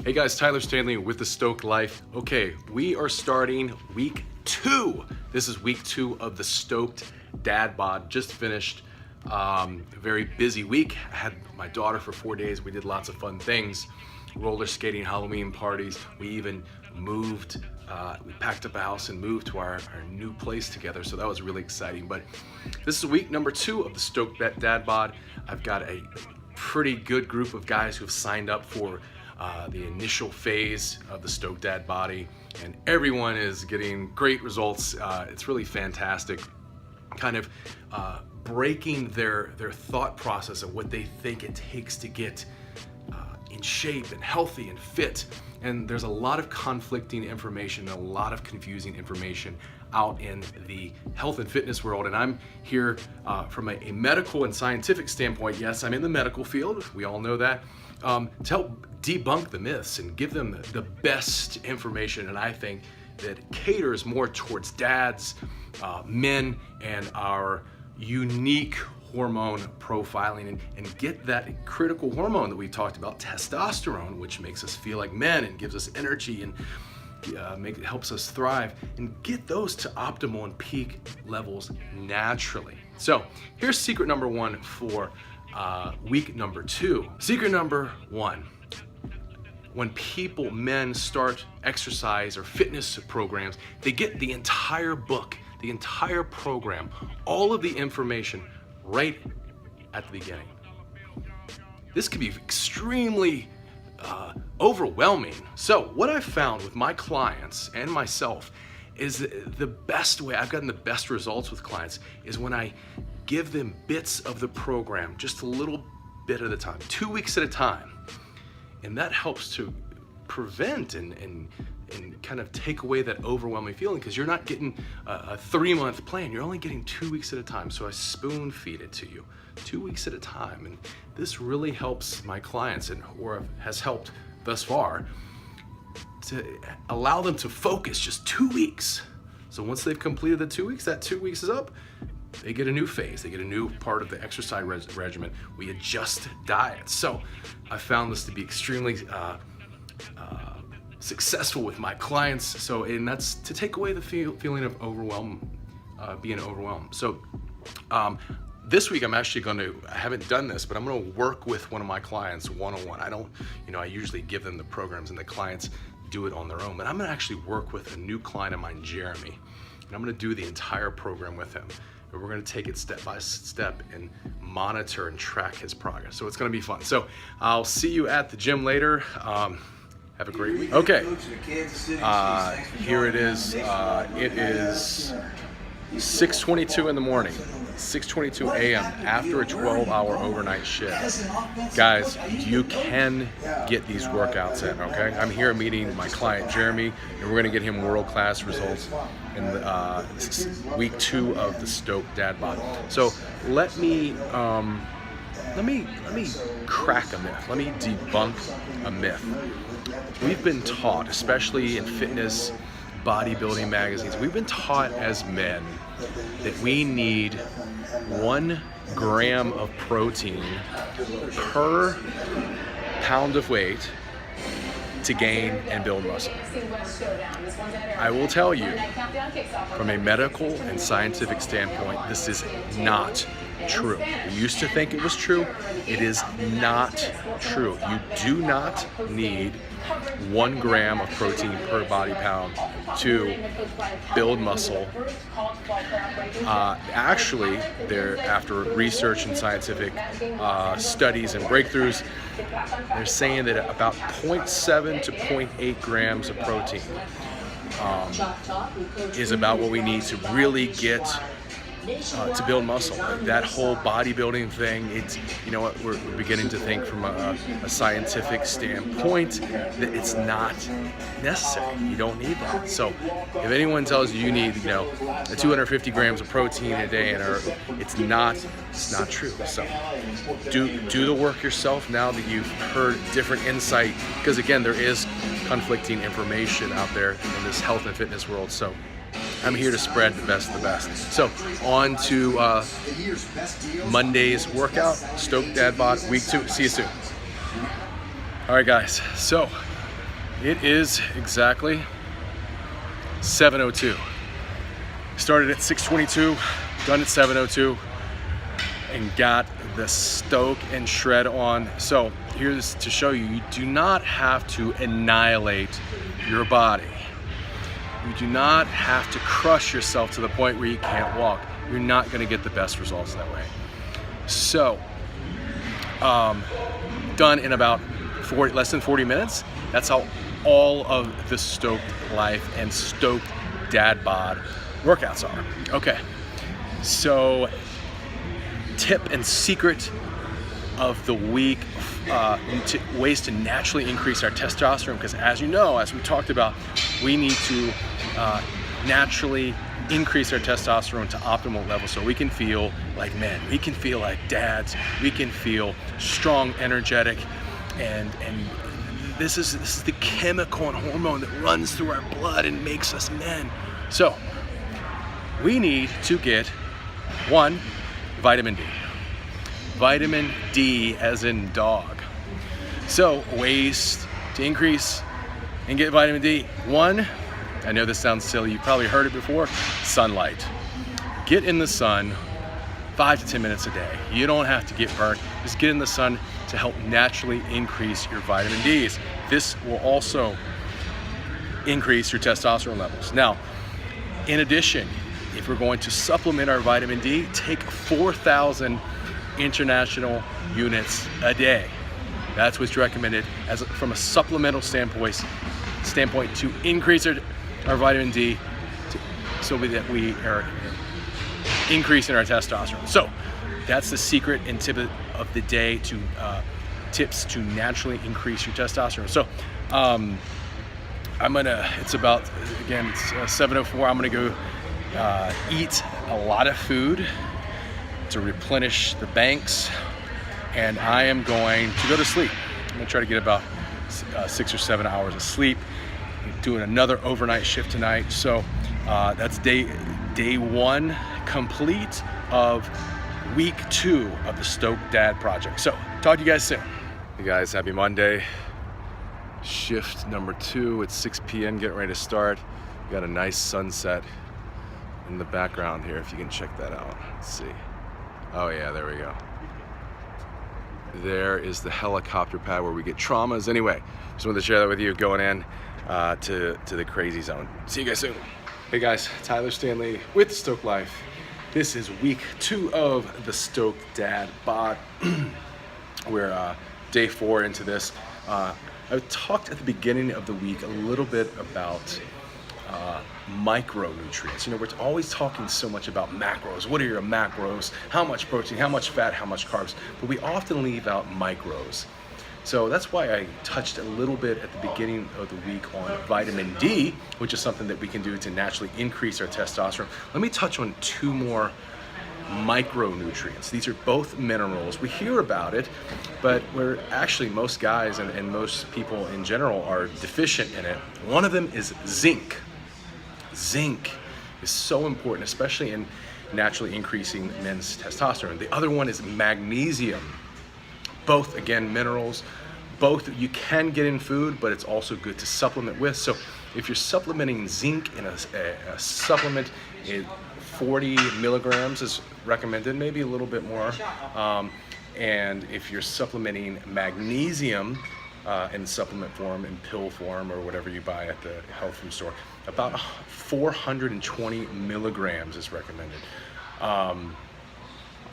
Hey guys, Tyler Stanley with the Stoked Life. Okay, we are starting week 2. This is week 2 of the Stoked Dad Bod. Just finished a very busy week. I had my daughter for 4 days. We did lots of fun things. Roller skating, Halloween parties. We even moved, we packed up a house and moved to our new place together. So that was really exciting. But this is week number 2 of the Stoked Dad Bod. I've got a pretty good group of guys who have signed up for the initial phase of the Stoked Dad Body, and everyone is getting great results. It's really fantastic, kind of breaking their thought process of what they think it takes to get in shape and healthy and fit. And there's a lot of conflicting information, a lot of confusing information out in the health and fitness world. And I'm here from a medical and scientific standpoint. Yes, I'm in the medical field, we all know that, to help debunk the myths and give them the best information. And I think that caters more towards dads, men, and our unique hormone profiling, and get that critical hormone that we talked about, testosterone, which makes us feel like men and gives us energy and helps us thrive, and get those to optimal and peak levels naturally. So here's secret number 1 for week number 2. Secret number 1: when men start exercise or fitness programs, they get the entire book, the entire program, all of the information right at the beginning. This can be extremely overwhelming. So what I've found with my clients and myself is the best way I've gotten the best results with clients is when I give them bits of the program, just a little bit at a time, 2 weeks at a time. And that helps to prevent and kind of take away that overwhelming feeling, because you're not getting a 3-month plan, you're only getting 2 weeks at a time. So I spoon feed it to you 2 weeks at a time. And this really helps my clients, or has helped thus far, to allow them to focus just 2 weeks. So once they've completed the 2 weeks, that 2 weeks is up, they get a new phase, they get a new part of the exercise regimen. We adjust diets. So I found this to be extremely successful with my clients. So, and that's to take away the feeling of being overwhelmed. So this week I'm actually I haven't done this, but I'm going to work with one of my clients one-on-one. I usually give them the programs and the clients do it on their own, but I'm going to actually work with a new client of mine, Jeremy, and I'm going to do the entire program with him. And we're going to take it step by step and monitor and track his progress. So it's going to be fun. So I'll see you at the gym later. Have a great week. Okay, here it is. It is 6:22 in the morning, 6:22 a.m. after a 12-hour overnight shift. Guys, you can get these workouts in, okay? I'm here meeting my client, Jeremy, and we're gonna get him world-class results in week 2 of the Stoked Dad Bod. So let me crack a myth. Let me debunk a myth. We've been taught, especially in fitness, bodybuilding magazines, we've been taught as men that we need 1 gram of protein per pound of weight to gain and build muscle. I will tell you, from a medical and scientific standpoint, this is not true. We used to think it was true. It is not true. You do not need 1 gram of protein per body pound to build muscle. Actually, after research and scientific studies and breakthroughs, they're saying that about 0.7 to 0.8 grams of protein is about what we need to really get to build muscle. That whole bodybuilding thing, it's, you know what, we're beginning to think from a scientific standpoint that it's not necessary. You don't need that. So if anyone tells you you need, 250 grams of protein a day, it's not true. So do the work yourself now that you've heard different insight, because again, there is conflicting information out there in this health and fitness world. So I'm here to spread the best of the best. So on to Monday's workout, Stoked Dad Bod, week 2. See you soon. All right, guys. So It is exactly 7:02. Started at 6:22, done at 7:02, and got the stoke and shred on. So here's to show you, you do not have to annihilate your body. You do not have to crush yourself to the point where you can't walk. You're not gonna get the best results that way. So, done in about less than 40 minutes. That's how all of the Stoked Life and Stoked Dad Bod workouts are. Okay, so tip and secret of the week, ways to naturally increase our testosterone, because as you know, as we talked about, we need to naturally increase our testosterone to optimal levels so we can feel like men, we can feel like dads, we can feel strong, energetic, and this is the chemical and hormone that runs through our blood and makes us men. So we need to get one, vitamin D. Vitamin D as in dog. So ways to increase and get vitamin D. One, I know this sounds silly, you've probably heard it before, sunlight. Get in the sun 5 to 10 minutes a day. You don't have to get burnt, just get in the sun to help naturally increase your vitamin Ds. This will also increase your testosterone levels. Now, in addition, if we're going to supplement our vitamin D, take 4,000 international units a day. That's what's recommended from a supplemental standpoint to increase our vitamin D so that we are increasing our testosterone. So that's the secret and tip of the day to tips to naturally increase your testosterone. So it's about, again, it's 7:04. I'm gonna go eat a lot of food to replenish the banks, and I am going to go to sleep. I'm gonna try to get about 6 or 7 hours of sleep. Doing another overnight shift tonight. So that's day one complete of week 2 of the Stoked Dad Project. So talk to you guys soon. Hey guys, happy Monday. Shift number 2 at 6 p.m. getting ready to start. We got a nice sunset in the background here, if you can check that out. Let's see. Oh yeah, there we go. There is the helicopter pad where we get traumas. Anyway, just wanted to share that with you going in to the crazy zone. See you guys soon. Hey guys, Tyler Stanley with Stoked Life. This is week 2 of the Stoked Dad Bod. We're day 4 into this. I talked at the beginning of the week a little bit about micronutrients. You know, we're always talking so much about macros. What are your macros? How much protein, how much fat, how much carbs? But we often leave out micros. So that's why I touched a little bit at the beginning of the week on vitamin D, which is something that we can do to naturally increase our testosterone. Let me touch on 2 more micronutrients. These are both minerals. We hear about it, but we're actually, most guys and most people in general are deficient in it. One of them is zinc. Zinc is so important, especially in naturally increasing men's testosterone. The other one is magnesium. Both, again, minerals. Both you can get in food, but it's also good to supplement with. So if you're supplementing zinc in a supplement, 40 milligrams is recommended, maybe a little bit more. And if you're supplementing magnesium in supplement form, in pill form, or whatever you buy at the health food store, about 420 milligrams is recommended.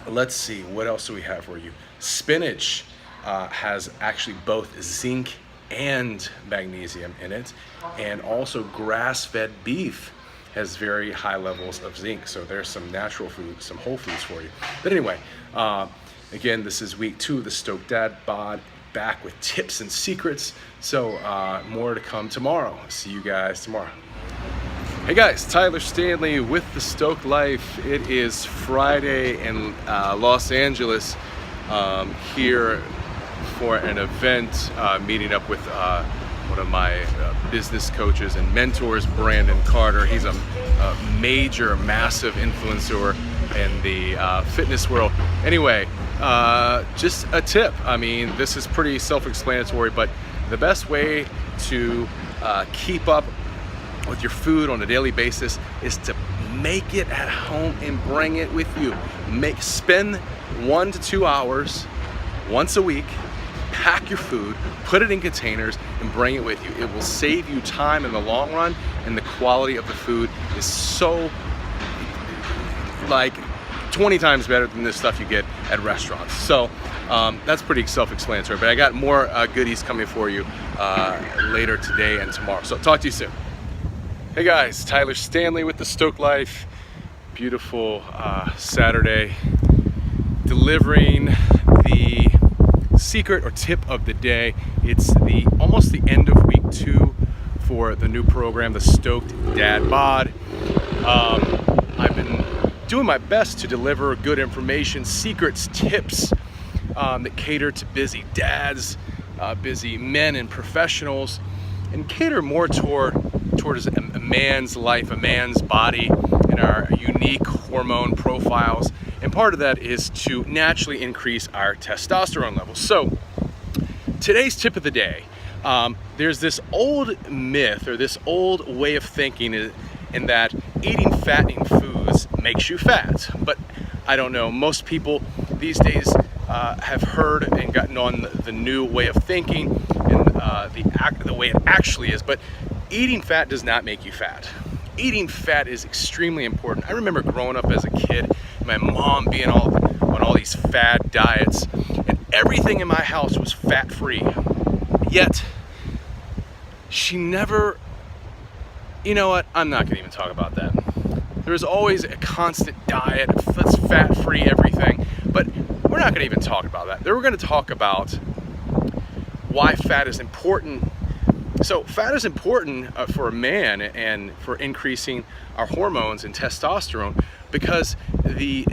Let's see, what else do we have for you? Spinach has actually both zinc and magnesium in it, and also grass-fed beef has very high levels of zinc. So there's some natural food, some whole foods for you. But anyway, again, this is week 2 of the Stoked Dad Bod, back with tips and secrets. So more to come tomorrow. See you guys tomorrow. Hey guys, Tyler Stanley with the Stoked Life. It is Friday in Los Angeles, here for an event, meeting up with one of my business coaches and mentors, Brandon Carter. He's a major, massive influencer in the fitness world. Anyway, just a tip. I mean, this is pretty self-explanatory, but the best way to keep up with your food on a daily basis is to make it at home and bring it with you. Spend 1 to 2 hours once a week, pack your food, put it in containers, and bring it with you. It will save you time in the long run, and the quality of the food is so, like, 20 times better than this stuff you get at restaurants. So that's pretty self-explanatory, but I got more goodies coming for you later today and tomorrow. So talk to you soon. Hey guys, Tyler Stanley with the Stoked Life. Beautiful Saturday, delivering the secret or tip of the day. It's almost the end of week 2 for the new program, the Stoked Dad Bod. I've been doing my best to deliver good information, secrets, tips that cater to busy dads, busy men and professionals, and cater more towards a man's life, a man's body, and our unique hormone profiles. And part of that is to naturally increase our testosterone levels. So today's tip of the day, there's this old myth or this old way of thinking in that eating fattening foods makes you fat. But I don't know, most people these days have heard and gotten on the new way of thinking and the way it actually is. But eating fat does not make you fat. Eating fat is extremely important. I remember growing up as a kid, my mom being on all these fad diets, and everything in my house was fat-free. Yet, she never, you know what, I'm not gonna even talk about that. There was always a constant diet, that's fat-free everything, but we're not gonna even talk about that. We're gonna talk about why fat is important. So fat is important for a man and for increasing our hormones and testosterone, because the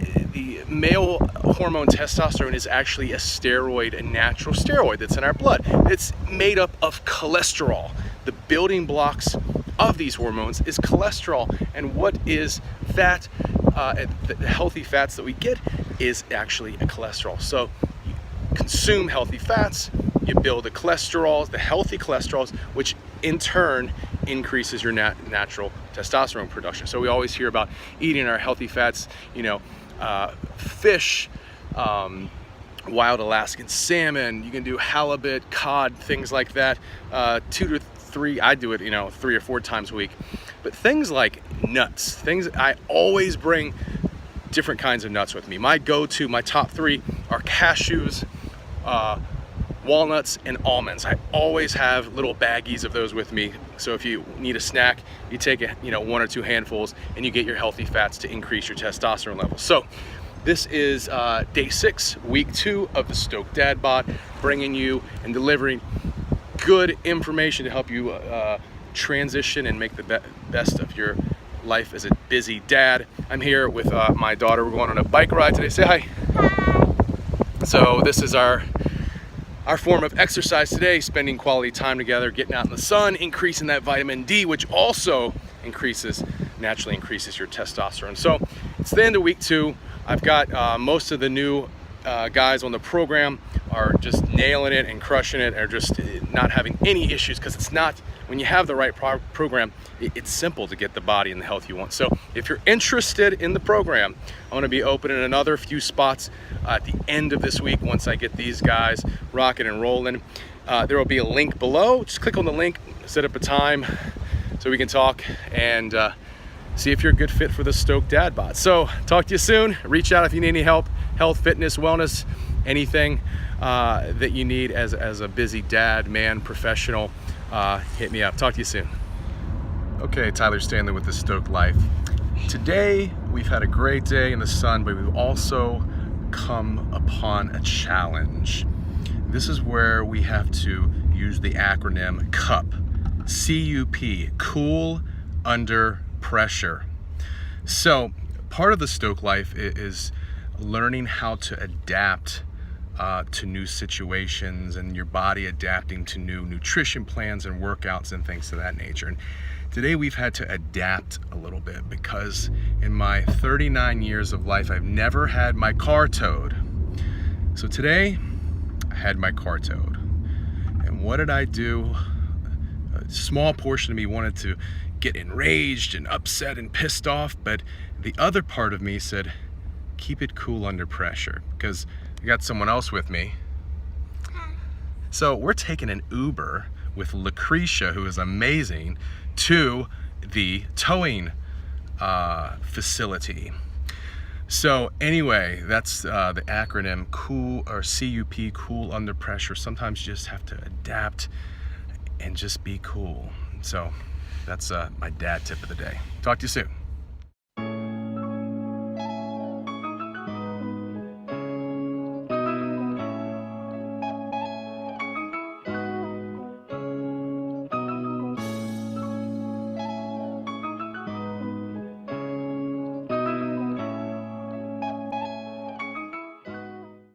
male hormone testosterone is actually a steroid, a natural steroid that's in our blood. It's made up of cholesterol. The building blocks of these hormones is cholesterol. And what is fat? The healthy fats that we get is actually a cholesterol. So you consume healthy fats, you build the cholesterol, the healthy cholesterols, which in turn increases your natural testosterone production. So we always hear about eating our healthy fats, you know, fish, wild Alaskan salmon, you can do halibut, cod, things like that, 2 to 3, I do it, 3 or 4 times a week. But things like nuts, I always bring different kinds of nuts with me. My go-to, my top 3 are cashews, walnuts, and almonds. I always have little baggies of those with me. So if you need a snack, you take 1 or 2 handfuls and you get your healthy fats to increase your testosterone levels. So this is day 6, week 2 of the Stoked Dad Bod, bringing you and delivering good information to help you transition and make the best of your life as a busy dad. I'm here with my daughter. We're going on a bike ride today. Say hi. Hi. So this is our form of exercise today, spending quality time together, getting out in the sun, increasing that vitamin D, which also naturally increases your testosterone. So it's the end of week 2. I've got most of the new guys on the program are just nailing it and crushing it, or just not having any issues, because it's not, when you have the right program, it's simple to get the body and the health you want. So if you're interested in the program, I'm going to be opening another few spots at the end of this week once I get these guys rocking and rolling. There will be a link below. Just click on the link, set up a time so we can talk and see if you're a good fit for the Stoked Dad Bod. So talk to you soon. Reach out if you need any help, health, fitness, wellness, anything that you need as a busy dad, man, professional. Hit me up. Talk to you soon. Okay, Tyler Stanley with the Stoked Life. Today we've had a great day in the sun, but we've also come upon a challenge. This is where we have to use the acronym CUP, C-U-P, cool under pressure. So part of the Stoked Life is learning how to adapt to new situations, and your body adapting to new nutrition plans and workouts and things of that nature. And today we've had to adapt a little bit, because in my 39 years of life, I've never had my car towed. So today I had my car towed. And what did I do? A small portion of me wanted to get enraged and upset and pissed off, but the other part of me said, keep it cool under pressure, because I got someone else with me. So we're taking an Uber with Lucretia, who is amazing, to the towing facility. So anyway, that's the acronym COOL, or CUP, cool under pressure. Sometimes you just have to adapt and just be cool. So that's my dad tip of the day. Talk to you soon.